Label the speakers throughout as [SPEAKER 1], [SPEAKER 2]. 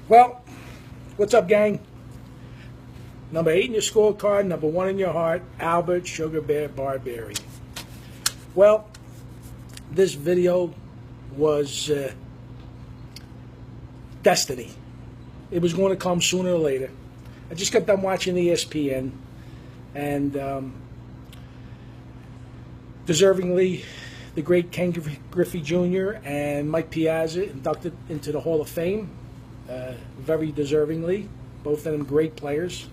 [SPEAKER 1] Well, what's up, gang? Number 8 in your scorecard, number 1 in your heart, Albert Sugar Bear Barbieri. Well, this video was destiny. It was going to come sooner or later. I just got done watching ESPN, and deservingly, the great Ken Griffey Jr. and Mike Piazza inducted into the Hall of Fame, very deservingly. Both of them great players.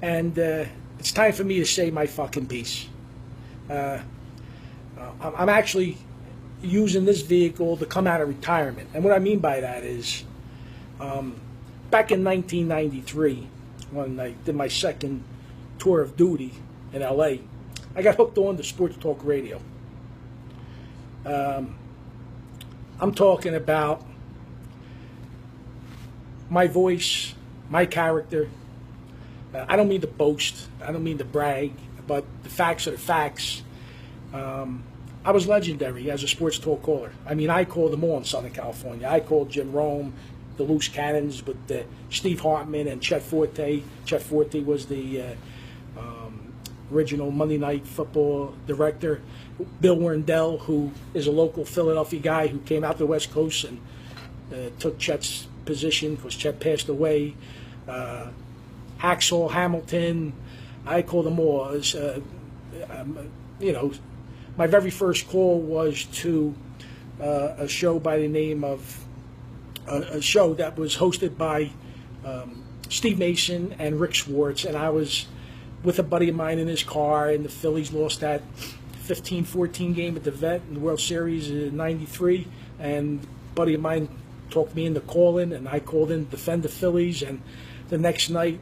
[SPEAKER 1] And it's time for me to say my fucking piece. I'm actually using this vehicle to come out of retirement. And what I mean by that is, back in 1993, when I did my second tour of duty in LA, I got hooked on to sports talk radio. I'm talking about my voice, my character. I don't mean to boast, I don't mean to brag, but the facts are the facts. I was legendary as a sports talk caller. I mean, I called them all in Southern California. I called Jim Rome, the Loose Cannons with Steve Hartman and Chet Forte. Chet Forte was the original Monday Night Football director. Bill Wendell, who is a local Philadelphia guy who came out to the West Coast and took Chet's position because Chet passed away. Hacksaw Hamilton, I call them all. My very first call was to a show by the name of a show that was hosted by Steve Mason and Rick Schwartz, and I was with a buddy of mine in his car, and the Phillies lost that 15-14 game at the Vet in the World Series in '93, and a buddy of mine talked me into calling, and I called in to defend the Phillies, and the next night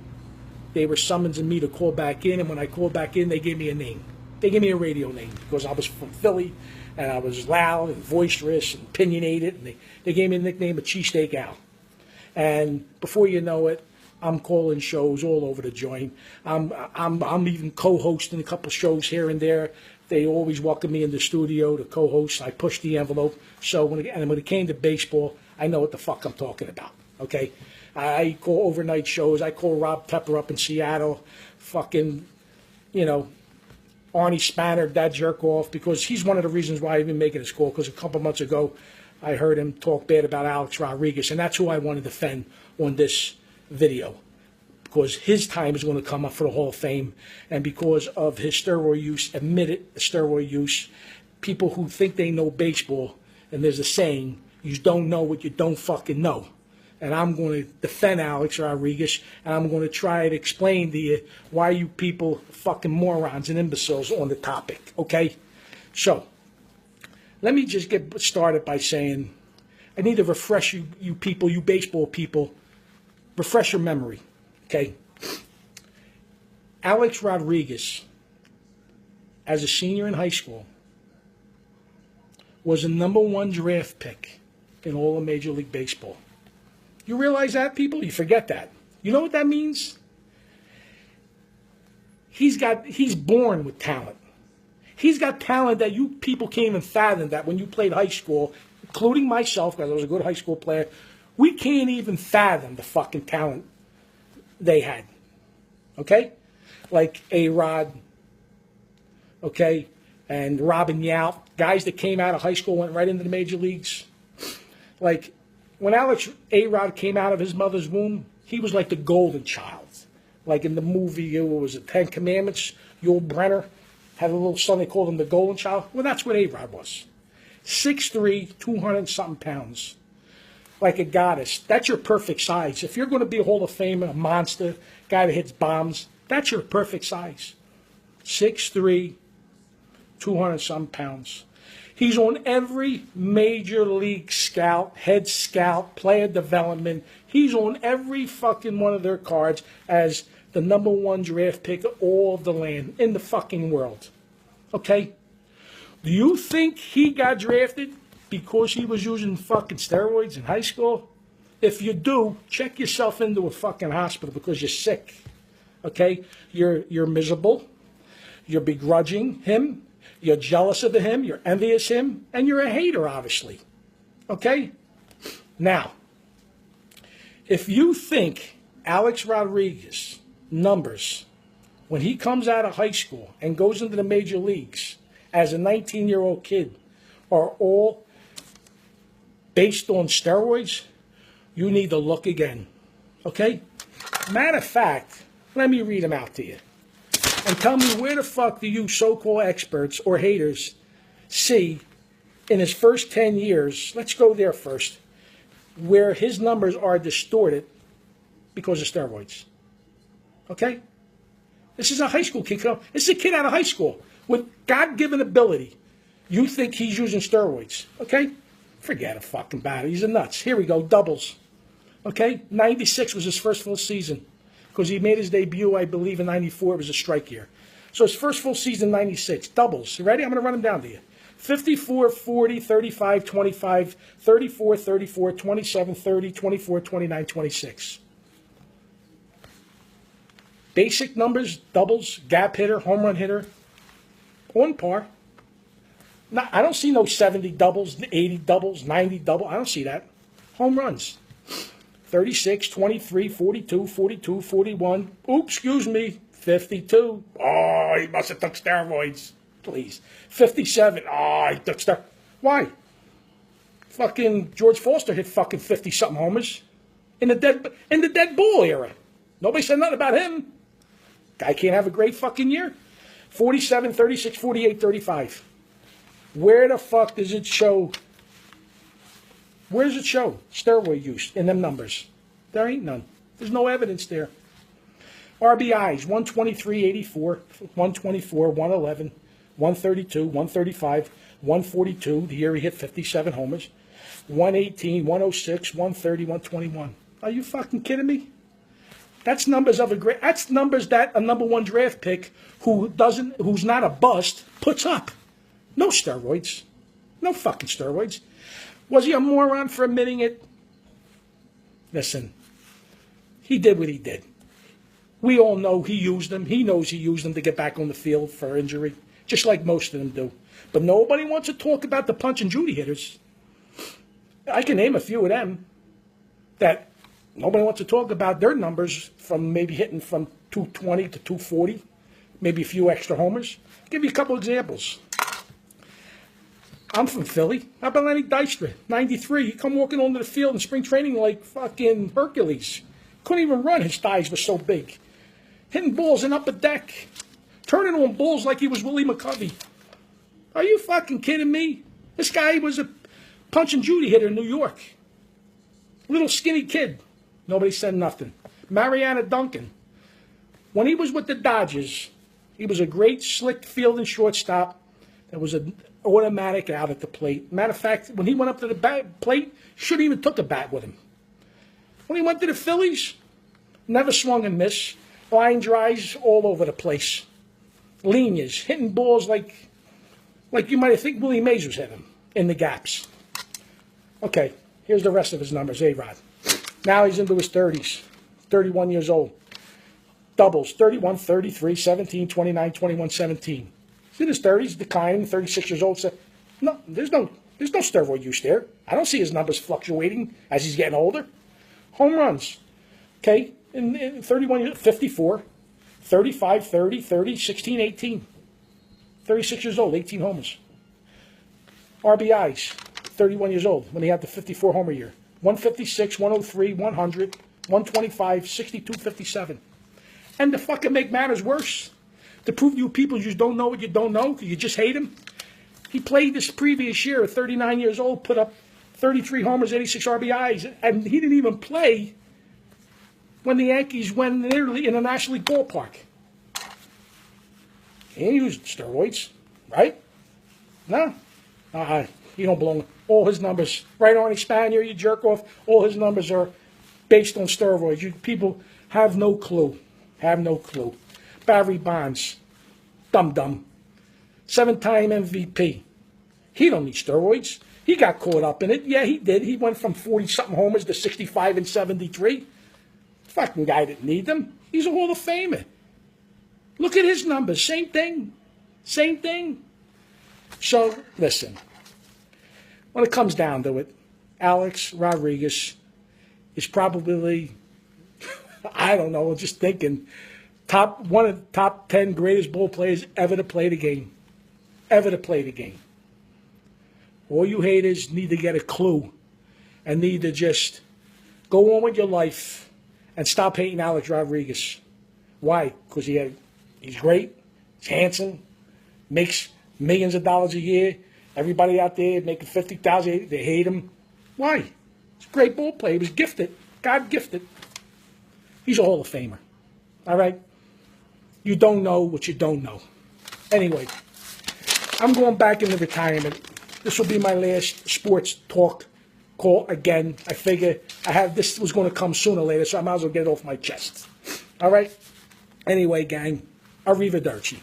[SPEAKER 1] they were summoning me to call back in, and when I called back in, they gave me a name. They gave me a radio name because I was from Philly, and I was loud and boisterous and opinionated, and they gave me the nickname of Cheesesteak Al. And before you know it, I'm calling shows all over the joint. I'm even co-hosting a couple shows here and there. They always welcome me in the studio to co-host. I push the envelope. So when it came to baseball, I know what the fuck I'm talking about. Okay, I call overnight shows. I call Rob Tepper up in Seattle. Fucking, Arnie Spanier, that jerk off, because he's one of the reasons why I've been making this call, because a couple months ago I heard him talk bad about Alex Rodriguez, and that's who I want to defend on this video, because his time is going to come up for the Hall of Fame, and because of his steroid use, admitted steroid use, people who think they know baseball, and there's a saying, you don't know what you don't fucking know. And I'm going to defend Alex Rodriguez, and I'm going to try to explain to you why you people are fucking morons and imbeciles on the topic, okay? So, let me just get started by saying, I need to refresh you people, you baseball people, refresh your memory, okay? Alex Rodriguez, as a senior in high school, was the #1 draft pick in all of Major League Baseball. You realize that, people? You forget that. You know what that means? He's born with talent. He's got talent that you people can't even fathom, that when you played high school, including myself, because I was a good high school player, we can't even fathom the fucking talent they had. Okay? Like A-Rod, okay, and Robin Yount, guys that came out of high school, went right into the major leagues. Like, when Alex A-Rod came out of his mother's womb, he was like the golden child. Like in the movie, what was it, Ten Commandments? Yul Brynner had a little son, they called him the golden child. Well, that's what A-Rod was. 6'3", 200-something pounds. Like a goddess. That's your perfect size. If you're going to be a Hall of Famer, a monster, guy that hits bombs, that's your perfect size. 6'3", 200-something pounds. He's on every major league scout, head scout, player development. He's on every fucking one of their cards as the #1 draft pick of all of the land in the fucking world. Okay? Do you think he got drafted because he was using fucking steroids in high school? If you do, check yourself into a fucking hospital because you're sick. Okay? You're miserable. You're begrudging him. You're jealous of him, you're envious of him, and you're a hater, obviously. Okay? Now, If you think Alex Rodriguez numbers when he comes out of high school and goes into the major leagues as a 19-year-old kid are all based on steroids, you need to look again. Okay? Matter of fact, let me read them out to you. And tell me where the fuck do you so-called experts or haters see in his first 10 years, let's go there first, where his numbers are distorted because of steroids. Okay? This is a high school kid. This is a kid out of high school with God-given ability. You think he's using steroids. Okay? Forget it fucking about it. He's a nuts. Here we go. Doubles. Okay? 96 was his first full season because he made his debut, I believe, in 94. It was a strike year. So his first full season, 96. Doubles. You ready? I'm going to run them down to you. 54, 40, 35, 25, 34, 34, 27, 30, 24, 29, 26. Basic numbers, doubles, gap hitter, home run hitter, on par. No, I don't see no 70 doubles, 80 doubles, 90 doubles. I don't see that. Home runs. 36, 23, 42, 42, 41. Oops, excuse me, 52. Oh, he must have took steroids. Please. 57. Oh, he took steroids. Why? Fucking George Foster hit fucking 50-something homers in the dead ball era. Nobody said nothing about him. Guy can't have a great fucking year. 47, 36, 48, 35. Where the fuck does it show? Where does it show steroid use in them numbers? There ain't none. There's no evidence there. RBIs, 123, 84, 124, 111, 132, 135, 142. The year he hit 57 homers. 118, 106, 130, 121. Are you fucking kidding me? That's numbers of a great. That's numbers that a number one draft pick who's not a bust puts up. No steroids. No fucking steroids. Was he a moron for admitting it? Listen, he did what he did. We all know he used them. He knows he used them to get back on the field for injury, just like most of them do. But nobody wants to talk about the Punch and Judy hitters. I can name a few of them that nobody wants to talk about their numbers from maybe hitting from 220 to 240, maybe a few extra homers. I'll give you a couple examples. I'm from Philly. How about Lenny Dystra, 93? He come walking onto the field in spring training like fucking Hercules. Couldn't even run. His thighs were so big. Hitting balls in upper deck. Turning on balls like he was Willie McCovey. Are you fucking kidding me? This guy was a Punch and Judy hitter in New York. Little skinny kid. Nobody said nothing. Mariana Duncan. When he was with the Dodgers, he was a great slick fielding shortstop. There was an automatic out at the plate. Matter of fact, when he went up to the plate, shouldn't even took a bat with him. When he went to the Phillies, never swung and missed. Line drives all over the place. Lineas, hitting balls like you might think Willie Mays was hitting in the gaps. Okay, here's the rest of his numbers, A-Rod. Now he's into his 30s, 31 years old. Doubles, 31, 33, 17, 29, 21, 17. He's in his 30s, declining, 36 years old. So, no, there's no steroid use there. I don't see his numbers fluctuating as he's getting older. Home runs, okay, in 31 years, 54, 35, 30, 30, 16, 18. 36 years old, 18 homers. RBIs, 31 years old when he had the 54 homer year. 156, 103, 100, 125, 62, 57. And to fucking make matters worse, to prove to you people you just don't know what you don't know, because you just hate him, he played this previous year at 39 years old, put up 33 homers, 86 RBIs, and he didn't even play when the Yankees went in Italy in a National League ballpark. He ain't used steroids, right? No. You don't belong. All his numbers, right, Arnie Spanier, you jerk off, all his numbers are based on steroids. You people have no clue. Have no clue. Barry Bonds, dum-dum. 7-time MVP. He don't need steroids. He got caught up in it. Yeah, he did. He went from 40-something homers to 65 and 73. Fucking guy didn't need them. He's a Hall of Famer. Look at his numbers. Same thing. Same thing. So, listen. When it comes down to it, Alex Rodriguez is probably, I don't know, just thinking, one of the top 10 greatest ball players ever to play the game. Ever to play the game. All you haters need to get a clue and need to just go on with your life and stop hating Alex Rodriguez. Why? Because he's great, he's handsome, makes millions of dollars a year. Everybody out there making $50,000, they hate him. Why? He's a great ball player. He was gifted. God gifted. He's a Hall of Famer. All right? You don't know what you don't know. Anyway, I'm going back into retirement. This will be my last sports talk call again. I figure this was going to come sooner or later, so I might as well get it off my chest. All right? Anyway, gang, arrivederci.